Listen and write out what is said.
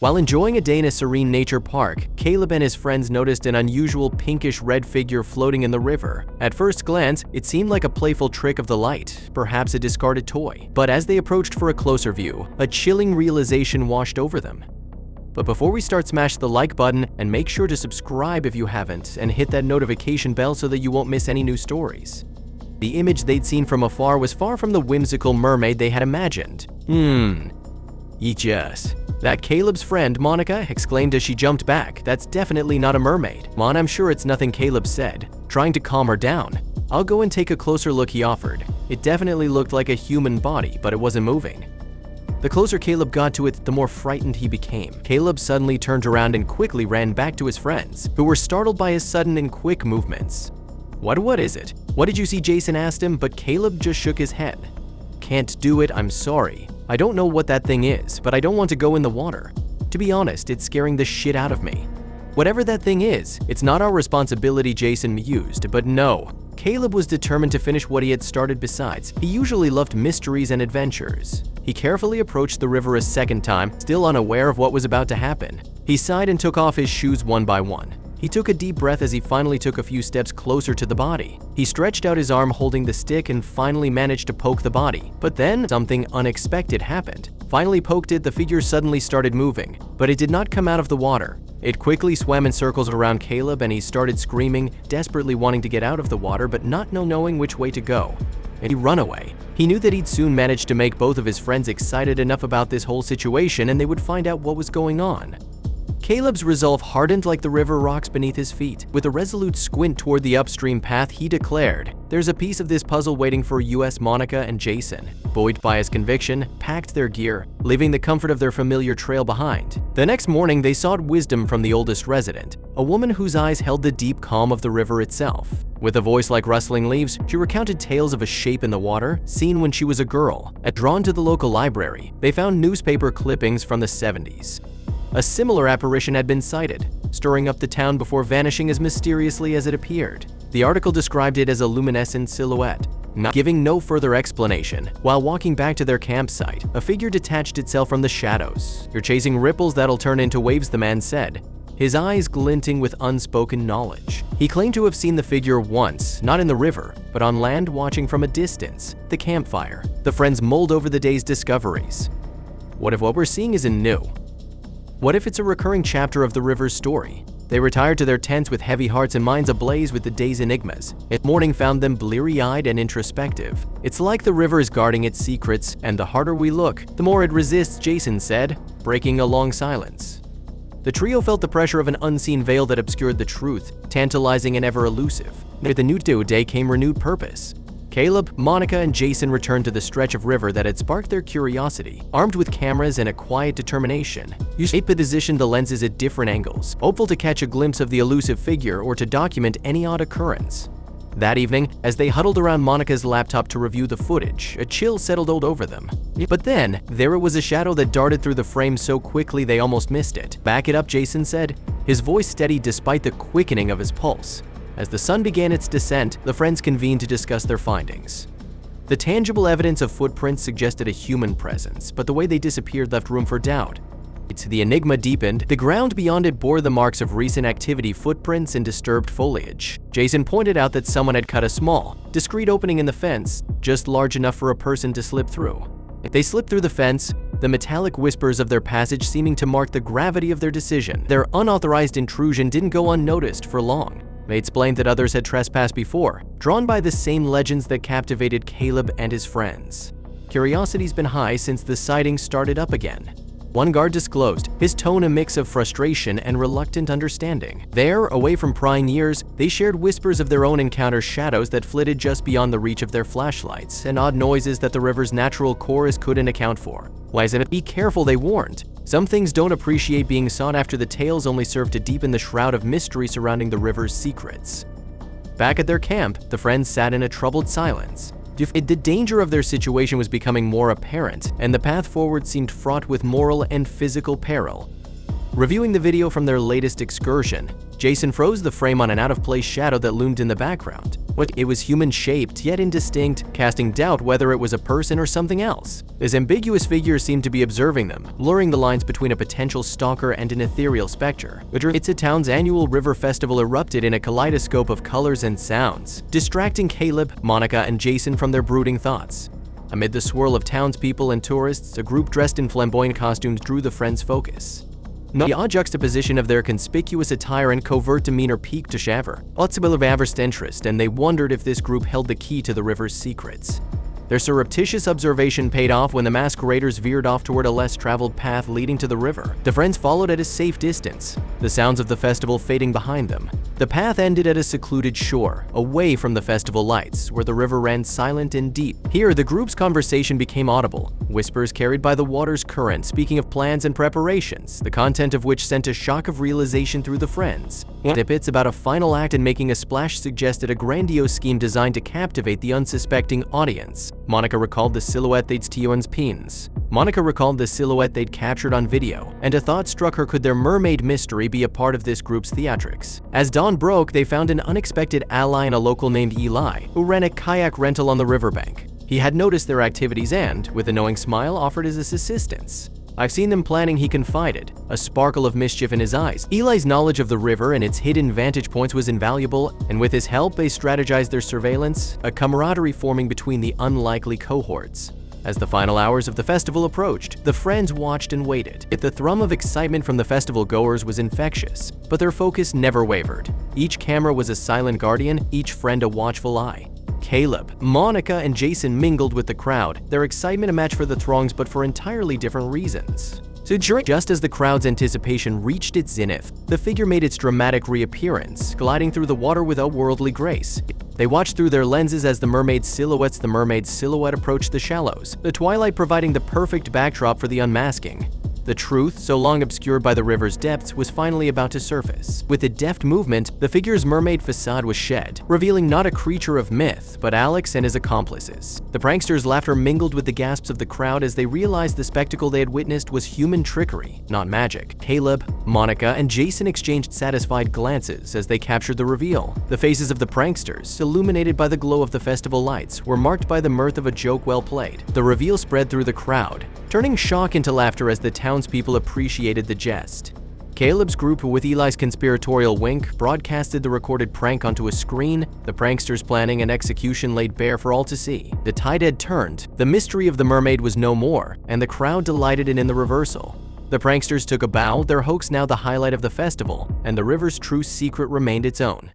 While enjoying a day in a serene nature park, Caleb and his friends noticed an unusual pinkish-red figure floating in the river. At first glance, it seemed like a playful trick of the light, perhaps a discarded toy. But as they approached for a closer view, a chilling realization washed over them. But before we start, smash the like button and make sure to subscribe if you haven't, and hit that notification bell so that you won't miss any new stories. The image they'd seen from afar was far from the whimsical mermaid they had imagined. Yes. That Caleb's friend, Monica, exclaimed as she jumped back. That's definitely not a mermaid. Mon, I'm sure it's nothing, Caleb said, trying to calm her down. I'll go and take a closer look, he offered. It definitely looked like a human body, but it wasn't moving. The closer Caleb got to it, the more frightened he became. Caleb suddenly turned around and quickly ran back to his friends, who were startled by his sudden and quick movements. What is it? What did you see? Jason asked him, but Caleb just shook his head. Can't do it, I'm sorry. I don't know what that thing is, but I don't want to go in the water. To be honest, it's scaring the shit out of me. Whatever that thing is, it's not our responsibility, Jason mused, but no. Caleb was determined to finish what he had started. Besides, he usually loved mysteries and adventures. He carefully approached the river a second time, still unaware of what was about to happen. He sighed and took off his shoes one by one. He took a deep breath as he finally took a few steps closer to the body. He stretched out his arm holding the stick and finally managed to poke the body. But then something unexpected happened. Finally poked it, the figure suddenly started moving, but it did not come out of the water. It quickly swam in circles around Caleb and he started screaming, desperately wanting to get out of the water but not knowing which way to go. And he ran away. He knew that he'd soon manage to make both of his friends excited enough about this whole situation and they would find out what was going on. Caleb's resolve hardened like the river rocks beneath his feet. With a resolute squint toward the upstream path, he declared, "There's a piece of this puzzle waiting for us." Monica and Jason, buoyed by his conviction, packed their gear, leaving the comfort of their familiar trail behind. The next morning, they sought wisdom from the oldest resident, a woman whose eyes held the deep calm of the river itself. With a voice like rustling leaves, she recounted tales of a shape in the water, seen when she was a girl. Drawn to the local library, they found newspaper clippings from the 70s. A similar apparition had been sighted, stirring up the town before vanishing as mysteriously as it appeared. The article described it as a luminescent silhouette, giving no further explanation. While walking back to their campsite, a figure detached itself from the shadows. "You're chasing ripples that'll turn into waves," the man said, his eyes glinting with unspoken knowledge. He claimed to have seen the figure once, not in the river, but on land watching from a distance. The campfire. The friends mulled over the day's discoveries. What if what we're seeing isn't new? What if it's a recurring chapter of the river's story? They retired to their tents with heavy hearts and minds ablaze with the day's enigmas. Morning found them bleary-eyed and introspective. It's like the river is guarding its secrets, and the harder we look, the more it resists, Jason said, breaking a long silence. The trio felt the pressure of an unseen veil that obscured the truth, tantalizing and ever elusive. With the new day came renewed purpose. Caleb, Monica, and Jason returned to the stretch of river that had sparked their curiosity. Armed with cameras and a quiet determination, they positioned the lenses at different angles, hopeful to catch a glimpse of the elusive figure or to document any odd occurrence. That evening, as they huddled around Monica's laptop to review the footage, a chill settled over them. But then, there it was, a shadow that darted through the frame so quickly they almost missed it. "Back it up," Jason said, his voice steady despite the quickening of his pulse. As the sun began its descent, the friends convened to discuss their findings. The tangible evidence of footprints suggested a human presence, but the way they disappeared left room for doubt. The enigma deepened. The ground beyond it bore the marks of recent activity, footprints and disturbed foliage. Jason pointed out that someone had cut a small, discreet opening in the fence, just large enough for a person to slip through. They slipped through the fence, the metallic whispers of their passage seeming to mark the gravity of their decision. Their unauthorized intrusion didn't go unnoticed for long. They explained that others had trespassed before, drawn by the same legends that captivated Caleb and his friends. Curiosity's been high since the sightings started up again. One guard disclosed, his tone a mix of frustration and reluctant understanding. There, away from prying ears, they shared whispers of their own encounters, shadows that flitted just beyond the reach of their flashlights, and odd noises that the river's natural chorus couldn't account for. Why isn't it? Be careful, they warned. Some things don't appreciate being sought after. The tales only serve to deepen the shroud of mystery surrounding the river's secrets. Back at their camp, the friends sat in a troubled silence. The danger of their situation was becoming more apparent, and the path forward seemed fraught with moral and physical peril. Reviewing the video from their latest excursion, Jason froze the frame on an out-of-place shadow that loomed in the background. It was human-shaped, yet indistinct, casting doubt whether it was a person or something else. This ambiguous figure seemed to be observing them, blurring the lines between a potential stalker and an ethereal specter. It's a town's annual river festival erupted in a kaleidoscope of colors and sounds, distracting Caleb, Monica, and Jason from their brooding thoughts. Amid the swirl of townspeople and tourists, a group dressed in flamboyant costumes drew the friends' focus. The odd juxtaposition of their conspicuous attire and covert demeanor piqued a shaver, interest, and they wondered if this group held the key to the river's secrets. Their surreptitious observation paid off when the masqueraders veered off toward a less traveled path leading to the river. The friends followed at a safe distance, the sounds of the festival fading behind them. The path ended at a secluded shore, away from the festival lights, where the river ran silent and deep. Here, the group's conversation became audible, whispers carried by the water's current speaking of plans and preparations, the content of which sent a shock of realization through the friends. Snippets about a final act and making a splash suggested a grandiose scheme designed to captivate the unsuspecting audience. Monica recalled the silhouette they'd captured on video, and a thought struck her: could their mermaid mystery be a part of this group's theatrics? As dawn broke, they found an unexpected ally in a local named Eli, who ran a kayak rental on the riverbank. He had noticed their activities and, with a knowing smile, offered his assistance. "I've seen them planning," he confided, a sparkle of mischief in his eyes. Eli's knowledge of the river and its hidden vantage points was invaluable, and with his help they strategized their surveillance, a camaraderie forming between the unlikely cohorts. As the final hours of the festival approached, the friends watched and waited. The thrum of excitement from the festival goers was infectious, but their focus never wavered. Each camera was a silent guardian, each friend a watchful eye. Caleb, Monica, and Jason mingled with the crowd, their excitement a match for the throngs but for entirely different reasons. Just as the crowd's anticipation reached its zenith, the figure made its dramatic reappearance, gliding through the water with otherworldly grace. They watched through their lenses as the mermaid's silhouette approached the shallows, the twilight providing the perfect backdrop for the unmasking. The truth, so long obscured by the river's depths, was finally about to surface. With a deft movement, the figure's mermaid facade was shed, revealing not a creature of myth, but Alex and his accomplices. The pranksters' laughter mingled with the gasps of the crowd as they realized the spectacle they had witnessed was human trickery, not magic. Caleb, Monica, and Jason exchanged satisfied glances as they captured the reveal. The faces of the pranksters, illuminated by the glow of the festival lights, were marked by the mirth of a joke well played. The reveal spread through the crowd, turning shock into laughter as the townspeople appreciated the jest. Caleb's group, with Eli's conspiratorial wink, broadcasted the recorded prank onto a screen, the pranksters' planning and execution laid bare for all to see. The tide had turned, the mystery of the mermaid was no more, and the crowd delighted in the reversal. The pranksters took a bow, their hoax now the highlight of the festival, and the river's true secret remained its own.